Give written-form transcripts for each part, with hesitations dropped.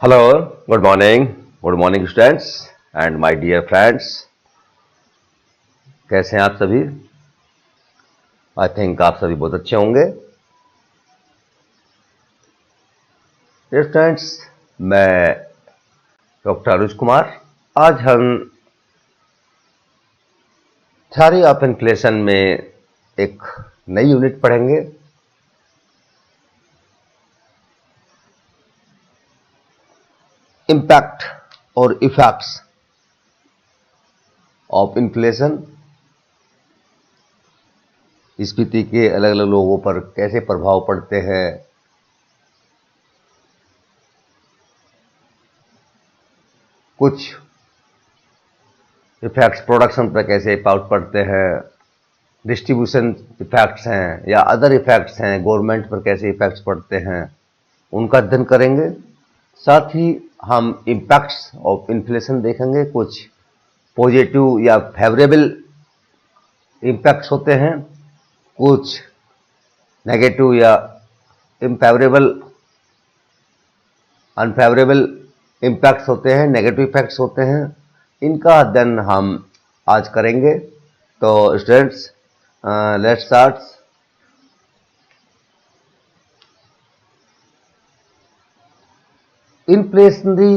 Hello, good morning students and my dear friends. कैसे हैं आप सभी? आई थिंक आप सभी बहुत अच्छे होंगे. डियर फ्रेंड्स, मैं डॉक्टर अनुज कुमार. आज हम थ्योरी ऑफ इन्फ्लेशन में एक नई यूनिट पढ़ेंगे. इम्पैक्ट और इफेक्ट्स ऑफ इन्फ्लेशन. स्फीति के अलग अलग लोगों पर कैसे प्रभाव पड़ते हैं, कुछ इफेक्ट्स प्रोडक्शन पर कैसे इम्पैक्ट पड़ते हैं, डिस्ट्रीब्यूशन इफेक्ट्स हैं या अदर इफेक्ट्स हैं, गवर्नमेंट पर कैसे इफेक्ट्स पड़ते हैं, उनका अध्ययन करेंगे. साथ ही हम इम्पैक्ट्स ऑफ इन्फ्लेशन देखेंगे. कुछ पॉजिटिव या फेवरेबल इम्पैक्ट्स होते हैं, कुछ नेगेटिव या इम्फेवरेबल अनफेवरेबल इम्पैक्ट्स होते हैं, नेगेटिव इफेक्ट्स होते हैं. इनका अध्ययन हम आज करेंगे. तो students, let's start. Inflationary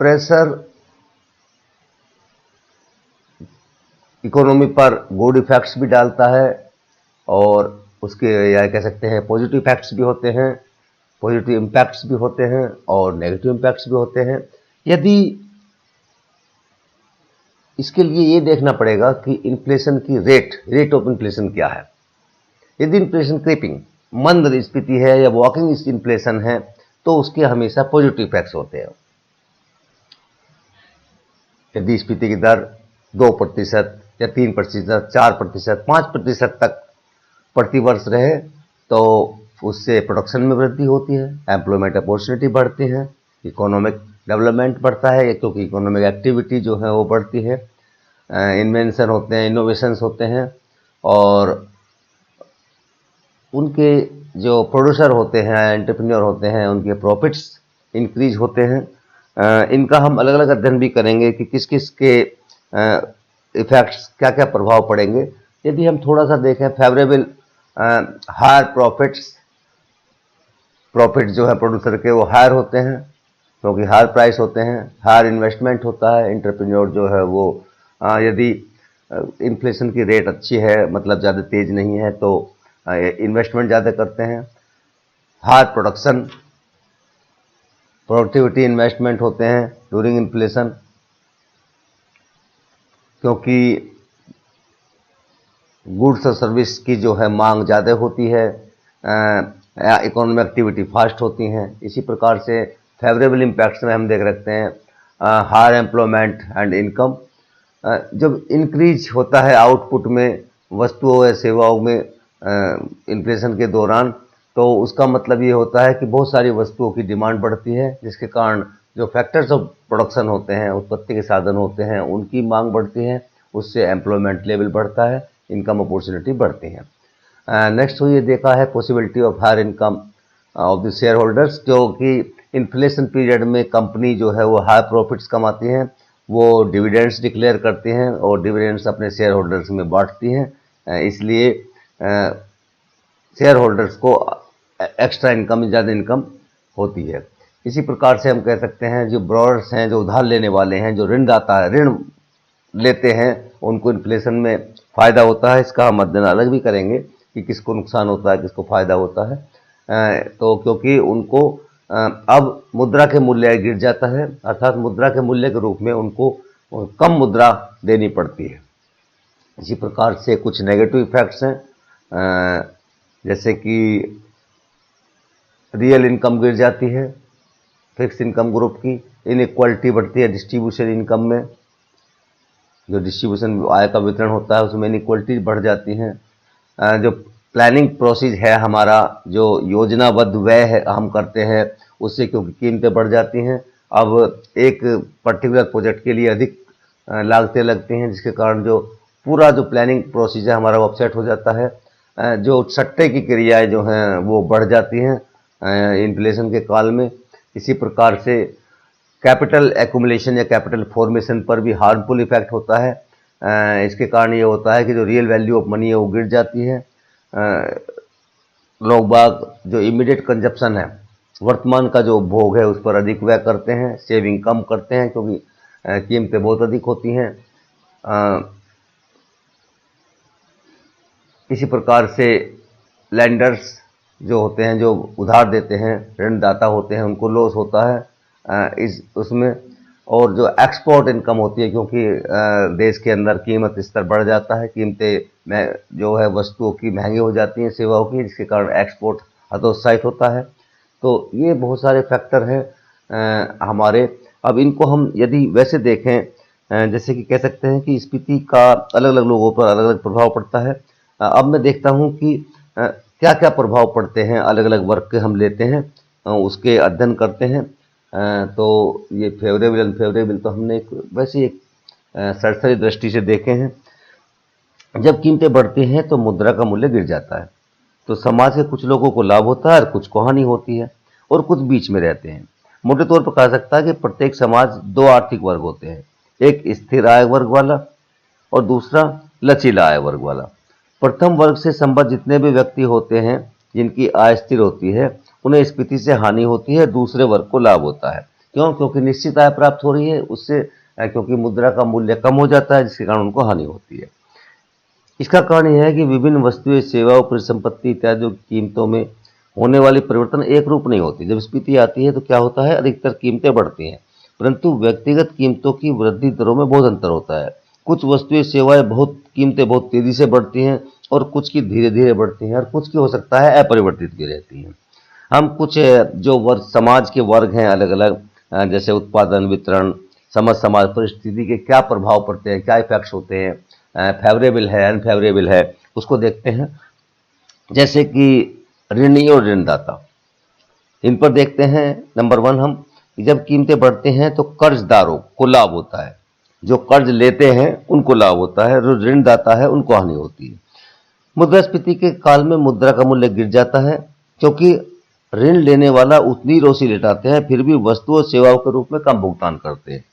pressure economy पर गुड इफेक्ट्स भी डालता है और उसके या कह सकते हैं पॉजिटिव इफेक्ट्स भी होते हैं, पॉजिटिव इम्पैक्ट्स भी होते हैं और नेगेटिव इम्पैक्ट्स भी होते हैं. यदि इसके लिए ये देखना पड़ेगा कि इन्फ्लेशन की रेट ऑफ इन्फ्लेशन क्या है. यदि इन्फ्लेशन क्रीपिंग मंद स्थिति है या वॉकिंग इन्फ्लेशन है तो उसके हमेशा पॉजिटिव इफेक्ट्स होते हैं. यदि स्फीति की दर 2% या 3%, 4%, 5% तक प्रतिवर्ष रहे तो उससे प्रोडक्शन में वृद्धि होती है, एम्प्लॉयमेंट अपॉर्चुनिटी बढ़ती है, इकोनॉमिक डेवलपमेंट बढ़ता है क्योंकि इकोनॉमिक एक्टिविटी जो है वो बढ़ती है, इन्वेंशन होते हैं, इनोवेशंस होते हैं और उनके जो प्रोड्यूसर होते हैं, एंटरप्रेन्योर होते हैं, उनके प्रॉफिट्स इंक्रीज होते हैं. इनका हम अलग अलग अध्ययन भी करेंगे कि किस किस के इफेक्ट्स क्या क्या प्रभाव पड़ेंगे. यदि हम थोड़ा सा देखें, फेवरेबल हायर प्रॉफिट जो है प्रोड्यूसर के वो हायर होते हैं क्योंकि हायर प्राइस होते हैं, हायर इन्वेस्टमेंट होता है. एंटरप्रेन्योर जो है वो यदि इन्फ्लेशन की रेट अच्छी है, मतलब ज़्यादा तेज नहीं है, तो इन्वेस्टमेंट ज़्यादा करते हैं. हायर प्रोडक्टिविटी इन्वेस्टमेंट होते हैं ड्यूरिंग इन्फ्लेशन क्योंकि गुड्स और सर्विस की जो है मांग ज़्यादा होती है, इकोनॉमिक एक्टिविटी फास्ट होती हैं. इसी प्रकार से फेवरेबल इम्पैक्ट्स में हम देख रखते हैं हायर एम्प्लॉयमेंट एंड इनकम. जब इंक्रीज होता है आउटपुट में, वस्तुओं या सेवाओं में इन्फ्लेशन के दौरान, तो उसका मतलब ये होता है कि बहुत सारी वस्तुओं की डिमांड बढ़ती है जिसके कारण जो फैक्टर्स ऑफ प्रोडक्शन होते हैं, उत्पत्ति के साधन होते हैं, उनकी मांग बढ़ती है. उससे एम्प्लॉयमेंट लेवल बढ़ता है, इनकम अपॉर्चुनिटी बढ़ती है. नेक्स्ट ये देखा है possibility of higher income of the share holders, क्योंकि इन्फ्लेशन पीरियड में कंपनी जो है वो हाई प्रॉफिट्स कमाती हैं, वो डिविडेंड्स डिक्लेयर करती हैं और डिविडेंड्स अपने शेयर होल्डर्स में बांटती हैं. इसलिए शेयर होल्डर्स को एक्स्ट्रा इनकम, ज़्यादा इनकम होती है. इसी प्रकार से हम कह सकते हैं जो ब्रोअर्स हैं, जो उधार लेने वाले हैं, जो ऋण लेते हैं, उनको इन्फ्लेशन में फ़ायदा होता है. इसका हम अध्ययन अलग भी करेंगे कि किसको नुकसान होता है, किसको फ़ायदा होता है. तो क्योंकि उनको अब मुद्रा के मूल्य गिर जाता है, अर्थात मुद्रा के मूल्य के रूप में उनको कम मुद्रा देनी पड़ती है. इसी प्रकार से कुछ नेगेटिव इफेक्ट्स हैं, जैसे कि रियल इनकम गिर जाती है, फिक्स इनकम ग्रुप की इनइक्वालिटी बढ़ती है डिस्ट्रीब्यूशन इनकम में, जो डिस्ट्रीब्यूशन आय का वितरण होता है उसमें इनइक्वालिटी बढ़ जाती हैं. जो प्लानिंग प्रोसेस है हमारा, जो योजनाबद्ध व्यय है हम करते हैं, उससे क्योंकि कीमतें बढ़ जाती हैं, अब एक पर्टिकुलर प्रोजेक्ट के लिए अधिक लागतें लगती हैं जिसके कारण जो पूरा जो प्लानिंग प्रोसेस है हमारा वो अपसेट हो जाता है. जो सट्टे की क्रियाएं जो हैं वो बढ़ जाती हैं इन्फ्लेशन के काल में. इसी प्रकार से कैपिटल एक्यूमुलेशन या कैपिटल फॉर्मेशन पर भी हार्मफुल इफेक्ट होता है। इसके कारण ये होता है कि जो रियल वैल्यू ऑफ मनी है वो गिर जाती है। लोग बाग जो इमीडिएट कंजप्शन है, वर्तमान का जो भोग है उस पर अधिक व्यय करते हैं, सेविंग कम करते हैं क्योंकि कीमतें बहुत अधिक होती हैं। इसी प्रकार से लैंडर्स जो होते हैं, जो उधार देते हैं, ऋणदाता होते हैं, उनको लॉस होता है इस उसमें। और जो एक्सपोर्ट इनकम होती है, क्योंकि देश के अंदर कीमत स्तर बढ़ जाता है, कीमतें में जो है वस्तुओं की महंगी हो जाती हैं, सेवाओं की, जिसके कारण एक्सपोर्ट हतोत्साहित होता है। तो ये बहुत सारे फैक्टर हैं हमारे। अब इनको हम यदि वैसे देखें, जैसे कि कह सकते हैं कि स्फीति का अलग अलग लोगों पर अलग अलग प्रभाव पड़ता है। अब मैं देखता हूँ कि क्या क्या प्रभाव पड़ते हैं, अलग अलग वर्ग के हम लेते हैं, उसके अध्ययन करते हैं। तो ये फेवरेबल अनफेवरेबल तो हमने वैसे एक सरसरी दृष्टि से देखे हैं। जब कीमतें बढ़ती हैं तो मुद्रा का मूल्य गिर जाता है, तो समाज के कुछ लोगों को लाभ होता है और कुछ को हानि होती है, और कुछ बीच में रहते हैं। मोटे तौर पर कहा सकता है कि प्रत्येक समाज दो आर्थिक वर्ग होते हैं, एक स्थिर आय वर्ग वाला और दूसरा लचीला आय वर्ग वाला। प्रथम वर्ग से संबद्ध जितने भी व्यक्ति होते हैं जिनकी आय स्थिर होती है, उन्हें स्फीति से हानि होती है, दूसरे वर्ग को लाभ होता है। क्यों? क्योंकि निश्चित आय प्राप्त हो रही है उससे, क्योंकि मुद्रा का मूल्य कम हो जाता है, जिसके कारण उनको हानि होती है। इसका कारण यह है कि विभिन्न वस्तुएं, सेवाओं, परिसंपत्ति इत्यादि की कीमतों में होने वाली परिवर्तन एक रूप नहीं होती। जब स्फीति आती है तो क्या होता है, अधिकतर कीमतें बढ़ती हैं, परंतु व्यक्तिगत कीमतों की वृद्धि दरों में बहुत अंतर होता है। कुछ वस्तुएं, सेवाएं कीमतें बहुत तेजी से बढ़ती हैं और कुछ की धीरे धीरे बढ़ती हैं, और कुछ की हो सकता है अपरिवर्तित भी रहती हैं। हम कुछ जो वर्ग, समाज के वर्ग हैं अलग अलग, जैसे उत्पादन, वितरण, समाज परिस्थिति के क्या प्रभाव पड़ते हैं, क्या इफेक्ट्स होते हैं, फेवरेबल है, अनफेवरेबल है, उसको देखते हैं। जैसे कि ऋणी और ऋणदाता, इन पर देखते हैं। नंबर 1 हम, जब कीमतें बढ़ते हैं तो कर्जदारों को लाभ होता है, जो कर्ज लेते हैं उनको लाभ होता है, जो ऋणदाता है उनको हानि होती है। मुद्रास्फीति के काल में मुद्रा का मूल्य गिर जाता है, क्योंकि ऋण लेने वाला उतनी राशि लौटाते हैं, फिर भी वस्तु और सेवाओं के रूप में कम भुगतान करते हैं।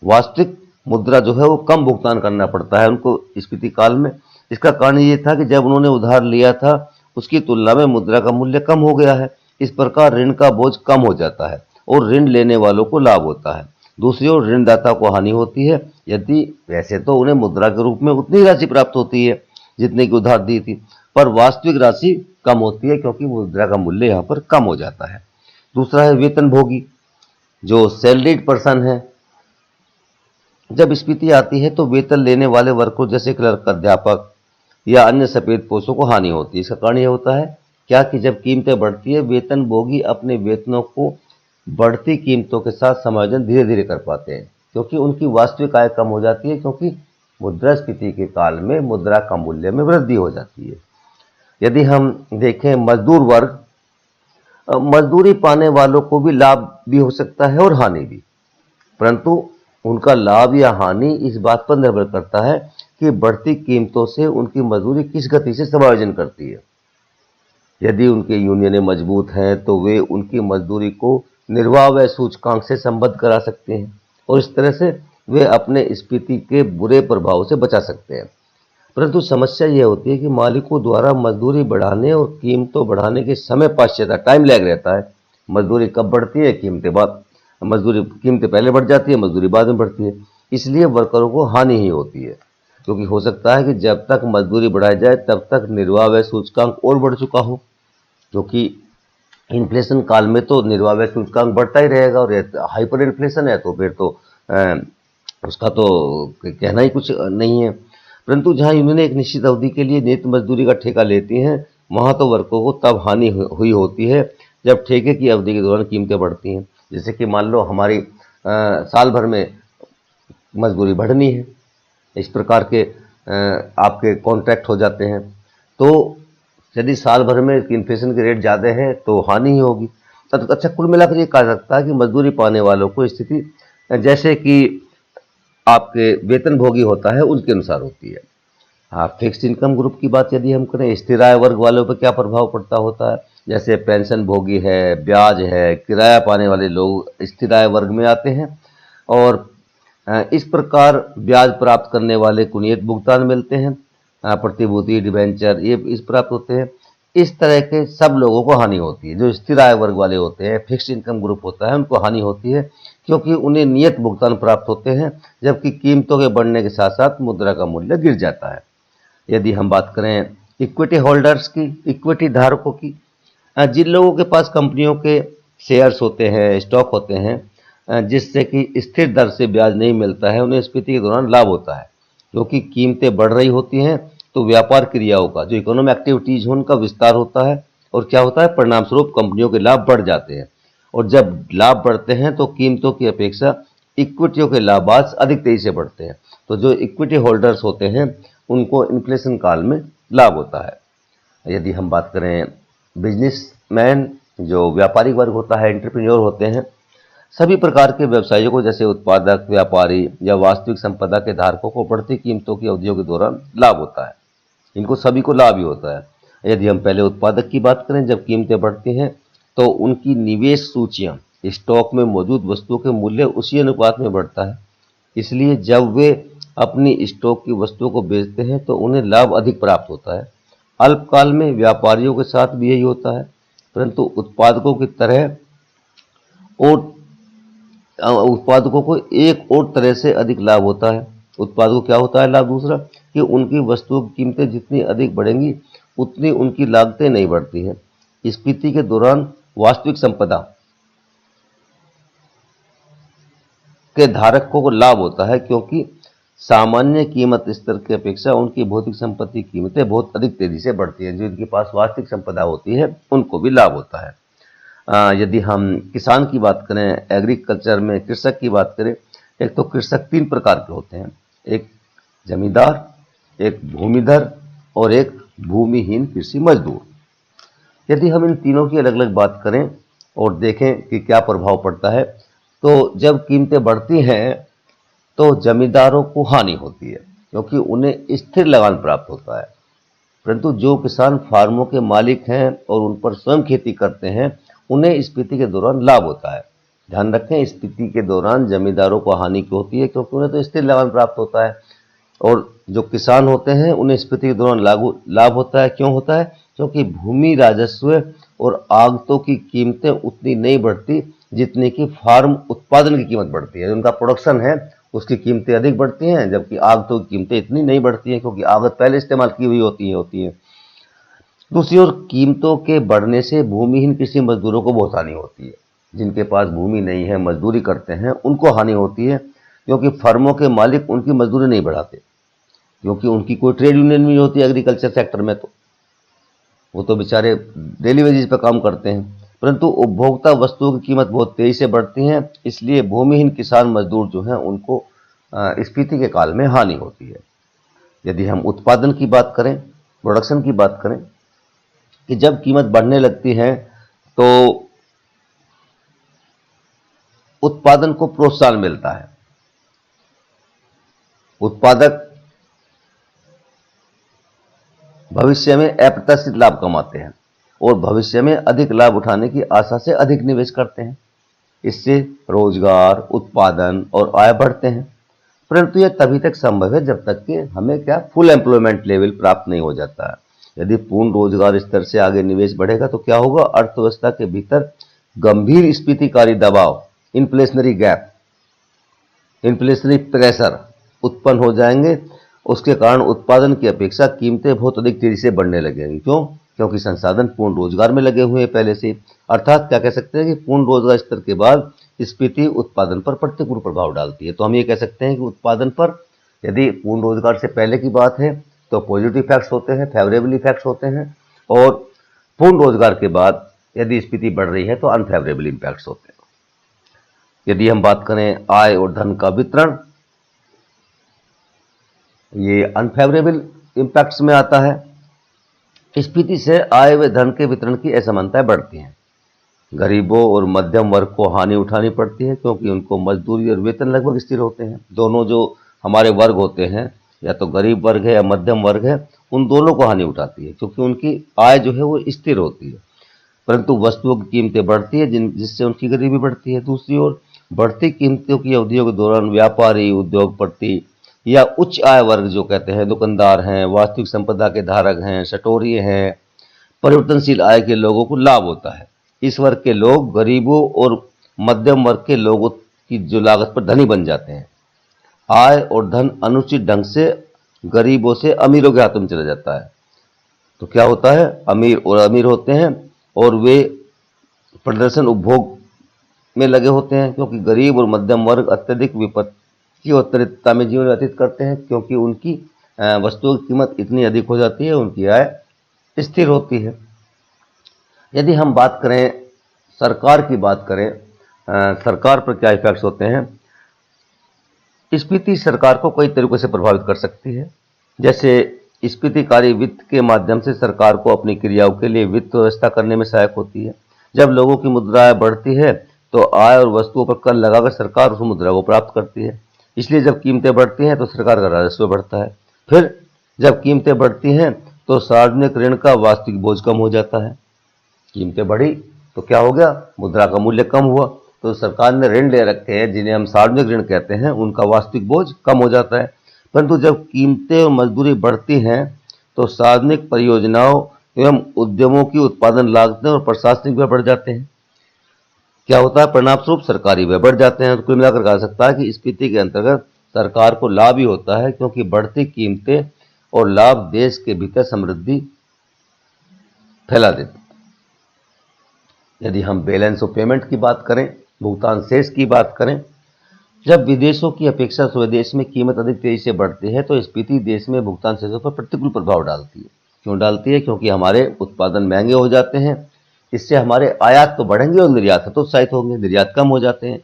वास्तविक मुद्रा जो है वो कम भुगतान करना पड़ता है उनको स्फीति काल में। इसका कारण ये था कि जब उन्होंने उधार लिया था उसकी तुलना में मुद्रा का मूल्य कम हो गया है। इस प्रकार ऋण का बोझ कम हो जाता है और ऋण लेने वालों को लाभ होता है। दूसरी ओर ऋणदाता को हानि होती है, यदि वैसे तो उन्हें मुद्रा के रूप में उतनी राशि प्राप्त होती है जितने की उधार दी थी, पर वास्तविक राशि कम होती है क्योंकि मुद्रा का मूल्य यहाँ पर कम हो जाता है। दूसरा है वेतनभोगी, जो सैलरीड पर्सन है। जब स्फीति आती है तो वेतन लेने वाले वर्ग को, जैसे क्लर्क, अध्यापक या अन्य सफेद पोषों को हानि होती है। इसका कारण यह होता है क्या कि जब कीमतें बढ़ती है, वेतनभोगी अपने वेतनों को बढ़ती कीमतों के साथ समायोजन धीरे धीरे कर पाते हैं, क्योंकि उनकी वास्तविक आय कम हो जाती है, क्योंकि मुद्रास्फीति के काल में मुद्रा का मूल्य में वृद्धि हो जाती है। यदि हम देखें मजदूर वर्ग, मजदूरी पाने वालों को भी लाभ भी हो सकता है और हानि भी, परंतु उनका लाभ या हानि इस बात पर निर्भर करता है कि बढ़ती कीमतों से उनकी मजदूरी किस गति से समायोजन करती है। यदि उनके यूनियनें मजबूत हैं तो वे उनकी मजदूरी को निर्वाह व्यय सूचकांक से संबद्ध करा सकते हैं, और इस तरह से वे अपने स्फीति के बुरे प्रभाव से बचा सकते हैं। परंतु समस्या यह होती है कि मालिकों द्वारा मजदूरी बढ़ाने और कीमतों बढ़ाने के समय पश्चात टाइम लैग रहता है। मजदूरी कब बढ़ती है, कीमतें पहले बढ़ जाती है, मजदूरी बाद में बढ़ती है। इसलिए वर्करों को हानि ही होती है, क्योंकि हो सकता है कि जब तक मजदूरी बढ़ाई जाए तब तक निर्वाह व्यय सूचकांक और बढ़ चुका हो, क्योंकि इन्फ्लेशन काल में तो निर्वाह व्यय सूचकांक बढ़ता ही रहेगा, और हाइपर इन्फ्लेशन है तो फिर तो उसका तो कहना ही कुछ नहीं है। परंतु जहां यूनियन एक निश्चित अवधि के लिए नियत मजदूरी का ठेका लेती हैं, वहां तो वर्करों को तब हानि हुई होती है जब ठेके की अवधि के दौरान कीमतें बढ़ती हैं। जैसे कि मान लो हमारी साल भर में मजदूरी बढ़नी है, इस प्रकार के आपके कॉन्ट्रैक्ट हो जाते हैं, तो यदि साल भर में इन्फ्लेशन के रेट ज़्यादा है तो हानि ही होगी। अच्छा, कुल मिलाकर ये कहा सकता है कि मजदूरी पाने वालों को स्थिति जैसे कि आपके वेतनभोगी होता है उनके अनुसार होती है। हाँ, फिक्स्ड इनकम ग्रुप की बात यदि हम करें, स्थिर आय वर्ग वालों पर क्या प्रभाव पड़ता होता है, जैसे पेंशन भोगी है, ब्याज है, किराया पाने वाले लोग स्थिर आय वर्ग में आते हैं। और इस प्रकार ब्याज प्राप्त करने वाले को नियत भुगतान मिलते हैं, प्रतिभूति, डिबेंचर ये इस प्राप्त होते हैं। इस तरह के सब लोगों को हानि होती है। जो स्थिर आय वर्ग वाले होते हैं, फिक्स्ड इनकम ग्रुप होता है, उनको हानि होती है क्योंकि उन्हें नियत भुगतान प्राप्त होते हैं, जबकि कीमतों के बढ़ने के साथ साथ मुद्रा का मूल्य गिर जाता है। यदि हम बात करें इक्विटी होल्डर्स की, इक्विटी धारकों की, जिन लोगों के पास कंपनियों के शेयर्स होते हैं, स्टॉक होते हैं, जिससे कि स्थिर दर से ब्याज नहीं मिलता है, उन्हें स्फीति के दौरान लाभ होता है। क्योंकि कीमतें बढ़ रही होती हैं तो व्यापार क्रियाओं का, जो इकोनॉमिक एक्टिविटीज हो, उनका विस्तार होता है और क्या होता है, परिणाम स्वरूप कंपनियों के लाभ बढ़ जाते हैं। और जब लाभ बढ़ते हैं तो कीमतों की अपेक्षा इक्विटियों के लाभ अधिक तेजी से बढ़ते हैं। तो जो इक्विटी होल्डर्स होते हैं उनको इन्फ्लेशन काल में लाभ होता है। यदि हम बात करें बिजनेसमैन, जो व्यापारिक वर्ग होता है, एंटरप्रेन्योर होते हैं, सभी प्रकार के व्यवसायियों को, जैसे उत्पादक, व्यापारी या वास्तविक संपदा के धारकों को बढ़ती कीमतों की अवधियों के दौरान लाभ होता है। इनको सभी को लाभ ही होता है। यदि हम पहले उत्पादक की बात करें, जब कीमतें बढ़ती हैं तो उनकी निवेश सूचियां, स्टॉक में मौजूद वस्तुओं के मूल्य उसी अनुपात में बढ़ता है। इसलिए जब वे अपनी स्टॉक की वस्तुओं को बेचते हैं तो उन्हें लाभ अधिक प्राप्त होता है। अल्पकाल में व्यापारियों के साथ भी यही होता है, परंतु उत्पादकों की तरह और उत्पादकों को एक और तरह से अधिक लाभ होता है। उत्पादकों को क्या होता है लाभ दूसरा, कि उनकी वस्तुओं की कीमतें जितनी अधिक बढ़ेंगी उतनी उनकी लागतें नहीं बढ़ती हैं। स्फीति के दौरान वास्तविक संपदा के धारकों को लाभ होता है, क्योंकि सामान्य कीमत स्तर की अपेक्षा उनकी भौतिक संपत्ति कीमतें बहुत अधिक तेजी से बढ़ती हैं। जो इनके पास वास्तविक संपदा होती है उनको भी लाभ होता है। यदि हम किसान की बात करें, एग्रीकल्चर में कृषक की बात करें, एक तो कृषक 3 प्रकार के होते हैं, एक जमींदार, एक भूमिधर और एक भूमिहीन कृषि मजदूर। यदि हम इन तीनों की अलग अलग बात करें और देखें कि क्या प्रभाव पड़ता है, तो जब कीमतें बढ़ती हैं तो जमींदारों को हानि होती है क्योंकि उन्हें स्थिर लगान प्राप्त होता है। परंतु जो किसान फार्मों के मालिक हैं और उन पर स्वयं खेती करते हैं, उन्हें स्फीति के दौरान लाभ होता है। ध्यान रखें, स्फीति के दौरान जमींदारों को हानि क्यों होती है, क्योंकि उन्हें तो स्थिर लगान प्राप्त होता है। और जो किसान होते हैं उन्हें स्फीति के दौरान लाभ होता है। क्यों होता है? क्योंकि भूमि राजस्व और आगतों की कीमतें उतनी नहीं बढ़ती जितनी कि फार्म उत्पादन की कीमत बढ़ती है। उनका प्रोडक्शन है उसकी कीमतें अधिक बढ़ती हैं, जबकि आगतों की कीमतें इतनी नहीं बढ़ती हैं, क्योंकि आगत पहले इस्तेमाल की हुई होती है। दूसरी ओर कीमतों के बढ़ने से भूमिहीन कृषि मजदूरों को बहुत हानि होती है। जिनके पास भूमि नहीं है, मजदूरी करते हैं, उनको हानि होती है, क्योंकि फर्मों के मालिक उनकी मजदूरी नहीं बढ़ाते, क्योंकि उनकी कोई ट्रेड यूनियन नहीं होती एग्रीकल्चर सेक्टर में। तो वो तो बेचारे डेली वेजेस पर काम करते हैं। परंतु उपभोक्ता वस्तुओं की कीमत बहुत तेजी से बढ़ती है, इसलिए भूमिहीन किसान मजदूर जो हैं उनको स्फीति के काल में हानि होती है। यदि हम उत्पादन की बात करें, प्रोडक्शन की बात करें, कि जब कीमत बढ़ने लगती है तो उत्पादन को प्रोत्साहन मिलता है। उत्पादक भविष्य में अप्रत्याशित लाभ कमाते हैं और भविष्य में अधिक लाभ उठाने की आशा से अधिक निवेश करते हैं। इससे रोजगार, उत्पादन और आय बढ़ते हैं। परंतु यह तभी तक संभव है जब तक कि हमें फुल एम्प्लॉयमेंट लेवल प्राप्त नहीं हो जाता है। यदि पूर्ण रोजगार स्तर से आगे निवेश बढ़ेगा तो क्या होगा? अर्थव्यवस्था के भीतर गंभीर स्फीतिकारी दबाव, इन्फ्लेशनरी गैप, इन्फ्लेशनरी प्रेशर उत्पन्न हो जाएंगे। उसके कारण उत्पादन की अपेक्षा कीमतें बहुत अधिक तेजी से बढ़ने लगेंगी। क्यों? क्योंकि संसाधन पूर्ण रोजगार में लगे हुए हैं पहले से। अर्थात क्या कह सकते हैं कि पूर्ण रोजगार स्तर के बाद स्फीति उत्पादन पर प्रतिकूल प्रभाव डालती है। तो हम ये कह सकते हैं कि उत्पादन पर यदि पूर्ण रोजगार से पहले की बात है तो पॉजिटिव इफेक्ट्स होते हैं, फेवरेबल इफेक्ट्स होते हैं, और पूर्ण रोजगार के बाद यदि स्फीति बढ़ रही है तो अनफेवरेबल इम्पैक्ट्स होते हैं। यदि हम बात करें आय और धन का वितरण, ये अनफेवरेबल इम्पैक्ट्स में आता है। स्फीति से आय व धन के वितरण की असमानताएं बढ़ती हैं। गरीबों और मध्यम वर्ग को हानि उठानी पड़ती है, क्योंकि उनको मजदूरी और वेतन लगभग स्थिर होते हैं। दोनों जो हमारे वर्ग होते हैं, या तो गरीब वर्ग है या मध्यम वर्ग है, उन दोनों को हानि उठाती है, क्योंकि उनकी आय जो है वो स्थिर होती है। परंतु वस्तुओं की कीमतें बढ़ती है जिससे उनकी गरीबी बढ़ती है। दूसरी ओर बढ़ती कीमतों की अवधियों के दौरान व्यापारी, उद्योगपति या उच्च आय वर्ग जो कहते हैं, दुकानदार हैं, वास्तविक संपदा के धारक हैं, सटोरिये हैं, परिवर्तनशील आय के लोगों को लाभ होता है। इस वर्ग के लोग गरीबों और मध्यम वर्ग के लोगों की जो लागत पर धनी बन जाते हैं। आय और धन अनुचित ढंग से गरीबों से अमीरों के हाथों में चला जाता है। तो क्या होता है, अमीर और अमीर होते हैं और वे प्रदर्शन उपभोग में लगे होते हैं, क्योंकि गरीब और मध्यम वर्ग अत्यधिक विपत्ति और दरिद्रता में जीवन व्यतीत करते हैं, क्योंकि उनकी वस्तुओं की कीमत इतनी अधिक हो जाती है, उनकी आय स्थिर होती है। यदि हम बात करें, सरकार की बात करें, सरकार पर क्या इफेक्ट्स होते हैं। स्फीति सरकार को कई तरीकों से प्रभावित कर सकती है। जैसे स्फीतिकारी वित्त के माध्यम से सरकार को अपनी क्रियाओं के लिए वित्त व्यवस्था करने में सहायक होती है। जब लोगों की मुद्रा आय बढ़ती है तो आय और वस्तुओं पर कर लगाकर सरकार उस मुद्रा को प्राप्त करती है। इसलिए जब कीमतें बढ़ती हैं तो सरकार का राजस्व बढ़ता है। फिर जब कीमतें बढ़ती हैं तो सार्वजनिक ऋण का वास्तविक बोझ कम हो जाता है। कीमतें बढ़ी तो क्या हो गया, मुद्रा का मूल्य कम हुआ, तो सरकार ने ऋण ले रखे हैं जिन्हें हम सार्वजनिक ऋण कहते हैं, उनका वास्तविक बोझ कम हो जाता है। परंतु जब कीमतें और मजदूरी बढ़ती हैं तो सार्वजनिक परियोजनाओं एवं उद्यमों की उत्पादन लागतें और प्रशासनिक व्यय बढ़ जाते हैं। क्या होता है, परिणाम स्वरूप सरकारी व्यय बढ़ जाते हैं। तो कुल मिलाकर कहा सकता है कि स्फीति के अंतर्गत सरकार को लाभ ही होता है, क्योंकि बढ़ती कीमतें और लाभ देश के भीतर समृद्धि फैला देते हैं। यदि हम बैलेंस ऑफ पेमेंट की बात करें, भुगतान शेष की बात करें, जब विदेशों की अपेक्षा स्वदेश में कीमत अधिक तेजी से बढ़ती है तो स्फीति देश में भुगतान शेषों पर प्रतिकूल प्रभाव डालती है। क्यों डालती है, क्योंकि हमारे उत्पादन महंगे हो जाते हैं। इससे हमारे आयात तो बढ़ेंगे और निर्यात हतोत्साहित होंगे, निर्यात कम हो जाते हैं।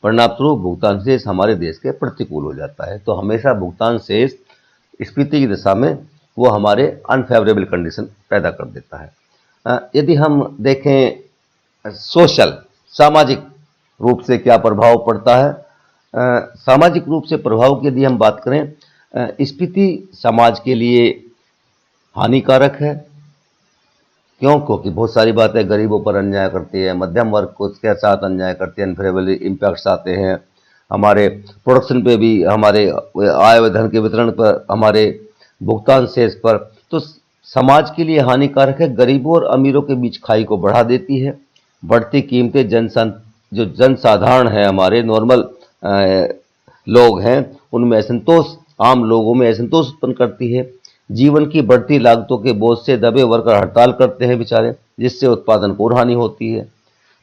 परिणामस्वरूप भुगतान शेष हमारे देश के प्रतिकूल हो जाता है। तो हमेशा भुगतान शेष स्फीति की दिशा में वो हमारे अनफेवरेबल कंडीशन पैदा कर देता है। यदि हम देखें सोशल, सामाजिक रूप से क्या प्रभाव पड़ता है, सामाजिक रूप से प्रभाव की यदि हम बात करें, स्फीति समाज के लिए हानिकारक है। क्यों, क्योंकि बहुत सारी बातें गरीबों पर अन्याय करती है, मध्यम वर्ग को उसके साथ अन्याय करती है, अनफेवरेबल इम्पैक्ट्स आते हैं हमारे प्रोडक्शन पे भी, हमारे आय व धन के वितरण पर, हमारे भुगतान शेष पर। तो समाज के लिए हानिकारक है, गरीबों और अमीरों के बीच खाई को बढ़ा देती है। बढ़ती कीमतें जो जनसाधारण है, हमारे नॉर्मल लोग हैं, उनमें असंतोष, आम लोगों में असंतोष उत्पन्न करती है। जीवन की बढ़ती लागतों के बोझ से दबे वर्कर हड़ताल करते हैं बेचारे, जिससे उत्पादन को हानि होती है।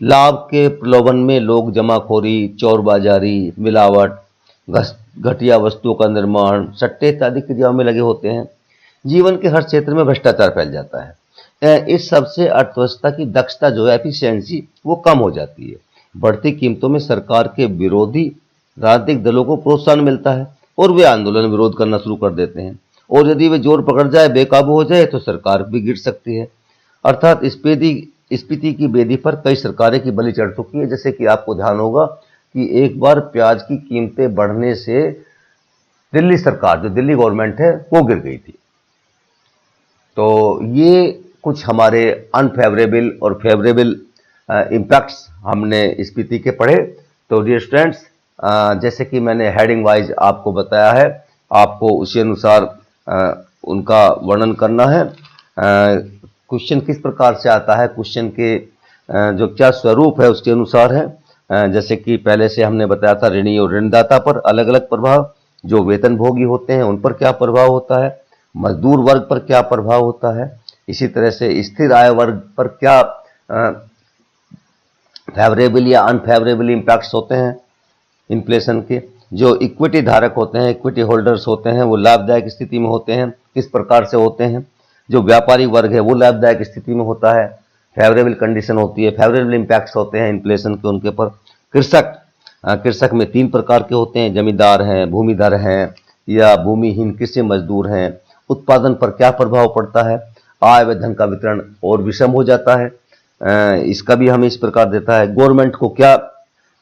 लाभ के प्रलोभन में लोग जमाखोरी, चोरबाजारी, मिलावट, घटिया वस्तुओं का निर्माण, सट्टे इत्यादि क्रियाओं में लगे होते हैं। जीवन के हर क्षेत्र में भ्रष्टाचार फैल जाता है। इस सबसे अर्थव्यवस्था की दक्षता जो है, एफिशिएंसी, वो कम हो जाती है। बढ़ती कीमतों में सरकार के विरोधी राजनीतिक दलों को प्रोत्साहन मिलता है और वे आंदोलन विरोध करना शुरू कर देते हैं। और यदि वे जोर पकड़ जाए, बेकाबू हो जाए, तो सरकार भी गिर सकती है। अर्थात स्फीति की बेदी पर कई सरकारें की बलि चढ़ चुकी है। जैसे कि आपको ध्यान होगा कि एक बार प्याज की कीमतें बढ़ने से दिल्ली सरकार, जो दिल्ली गवर्नमेंट है, वो गिर गई थी। तो ये कुछ हमारे अनफेवरेबल और फेवरेबल इम्पैक्ट्स हमने स्फीति के पढ़े। तो डियर स्टूडेंट्स, जैसे कि मैंने हेडिंग वाइज आपको बताया है, आपको उसी अनुसार उनका वर्णन करना है। क्वेश्चन किस प्रकार से आता है, क्वेश्चन के जो क्या स्वरूप है उसके अनुसार है। जैसे कि पहले से हमने बताया था, ऋणी और ऋणदाता पर अलग अलग प्रभाव, जो वेतनभोगी होते हैं उन पर क्या प्रभाव होता है, मजदूर वर्ग पर क्या प्रभाव होता है, इसी तरह से स्थिर आय वर्ग पर क्या फेवरेबल या अनफेवरेबल इम्पैक्ट्स होते हैं इन्फ्लेशन के। जो इक्विटी धारक होते हैं, इक्विटी होल्डर्स होते हैं, वो लाभदायक स्थिति में होते हैं, किस प्रकार से होते हैं। जो व्यापारी वर्ग है वो लाभदायक स्थिति में होता है, फेवरेबल कंडीशन होती है, फेवरेबल इम्पैक्ट्स होते हैं इन्फ्लेशन के उनके पर। कृषक में 3 प्रकार के होते हैं, जमींदार हैं, भूमिधर हैं या भूमिहीन कृषि मजदूर हैं। उत्पादन पर क्या प्रभाव पड़ता है, आय व धन का वितरण और विषम हो जाता है, इसका भी हमें इस प्रकार देता है। गवर्नमेंट को क्या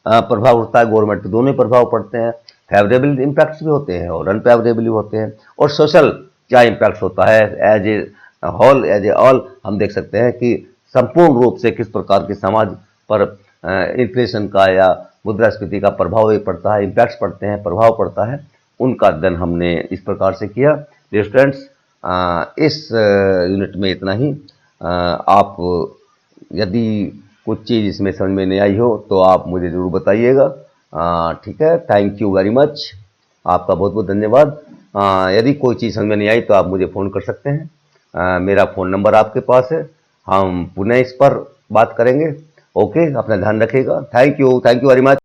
प्रभाव होता है, गवर्नमेंट पे दोनों प्रभाव पड़ते हैं, फेवरेबल इम्पैक्ट्स भी होते हैं और अनफेवरेबल भी होते हैं। और सोशल क्या इम्पैक्ट होता है, as a whole, as a all हम देख सकते हैं कि संपूर्ण रूप से किस प्रकार के समाज पर इन्फ्लेशन का या मुद्रास्फीति का प्रभाव पड़ता है, इम्पैक्ट्स पड़ते हैं, प्रभाव पड़ता है, उनका अध्ययन हमने इस प्रकार से किया। डियर स्टूडेंट्स, इस यूनिट में इतना ही। आप यदि कुछ चीज़ इसमें समझ में नहीं आई हो तो आप मुझे ज़रूर बताइएगा। ठीक है, थैंक यू वेरी मच, आपका बहुत बहुत धन्यवाद। यदि कोई चीज़ समझ में नहीं आई तो आप मुझे फ़ोन कर सकते हैं। मेरा फ़ोन नंबर आपके पास है, हम पुनः इस पर बात करेंगे। ओके, अपना ध्यान रखिएगा। Thank you very much.